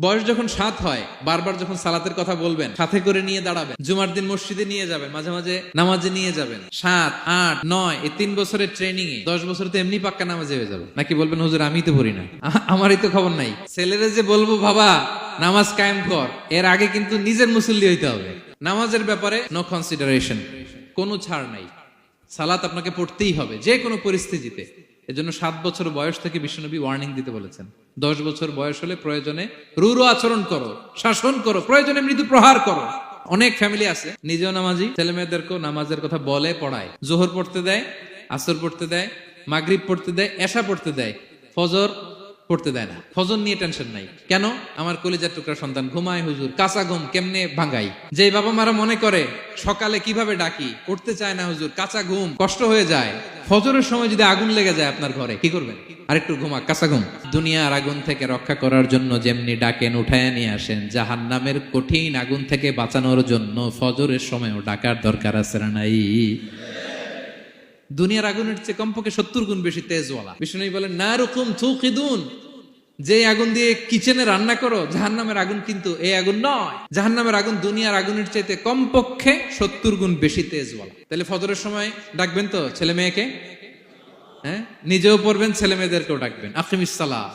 বয়স যখন 7 হয়, বারবার যখন সালাতের কথা বলবেন, সাথে করে নিয়ে দাঁড়াবেন, জুমার দিন মসজিদে নিয়ে যাবেন, মাঝে মাঝে নামাজে নিয়ে যাবেন। 7, 8, 9 এই 3 বছরের ট্রেনিং এ 10 বছর তো এমনি পাক্কা নামাজে হয়ে যাবে। নাকি বলবেন হুজুর আমি তো পড়ি না, আমারই তো খবর নাই। ছেলেরা যে বলবো বাবা নামাজ কায়েম কর, এর আগে কিন্তু নিজের মুসল্লি হইতে হবে। নামাজের ব্যাপারে নো কনসিডারেশন, কোনো ছাড় নাই। সালাত আপনাকে পড়তেই হবে যে কোনো পরিস্থিতিতে। এজন্য 7 বছর বয়স থেকে বিশ্বনবী ওয়ার্নিং দিতে বলেছেন। 10 বছর বয়স হলে প্রয়োজনে রূঢ় আচরণ করো, শাসন করো, প্রয়োজনে মৃদু প্রহার করো। অনেক ফ্যামিলি আছে নিজেও নামাজি, ছেলে মেয়েদেরকেও নামাজের কথা বলে পড়ায়। জোহর পড়তে দেয়, আসর পড়তে দেয়, মাগরিব পড়তে দেয়, এশা পড়তে দেয়, ফজর পড়তে দেয় না। ফজর নিয়ে টেনশন নাই। কেন? আমার কলিজার টুকরা সন্তান ঘুমায় হুজুর, কাঁচা ঘুম কেমনে ভাঙাই। যে বাবা মারা মনে করে সকালে কিভাবে ডাকি, উঠতে চায় না হুজুর, কাঁচা ঘুম কষ্ট হয়ে যায়। ফজরের সময় যদি আগুন লেগে যায় আপনার ঘরে, কি করবেন? আরেকটু ঘুমা, কাঁচা ঘুম। দুনিয়ার আগুন থেকে রক্ষা করার জন্য যেমনি ডাকেন, উঠায় নিয়ে আসেন, জাহান্নামের কঠিন আগুন থেকে বাঁচানোর জন্য ফজরের সময়ও ডাকার দরকার আছে না নাই? দুনিয়ার আগুনের চেয়ে কমপক্ষে 70 গুণ বেশি তেজওয়ালা। বিষ্ণু বলেন নারুকুম তুকিদুন, যে আগুন দিয়ে কিচেনে রান্না করো, জাহান্নামের আগুন কিন্তু এই আগুন নয়। জাহান্নামের আগুন দুনিয়ার আগুনের চাইতে কমপক্ষে 70 গুণ বেশি তেজওয়ালা। তাহলে ফজরের সময় ডাকবেন তো ছেলে মেয়েকে, হ্যাঁ, নিজেও পড়বেন, ছেলে মেয়েদেরকেও ডাকবেন। আকিমিস সালাহ।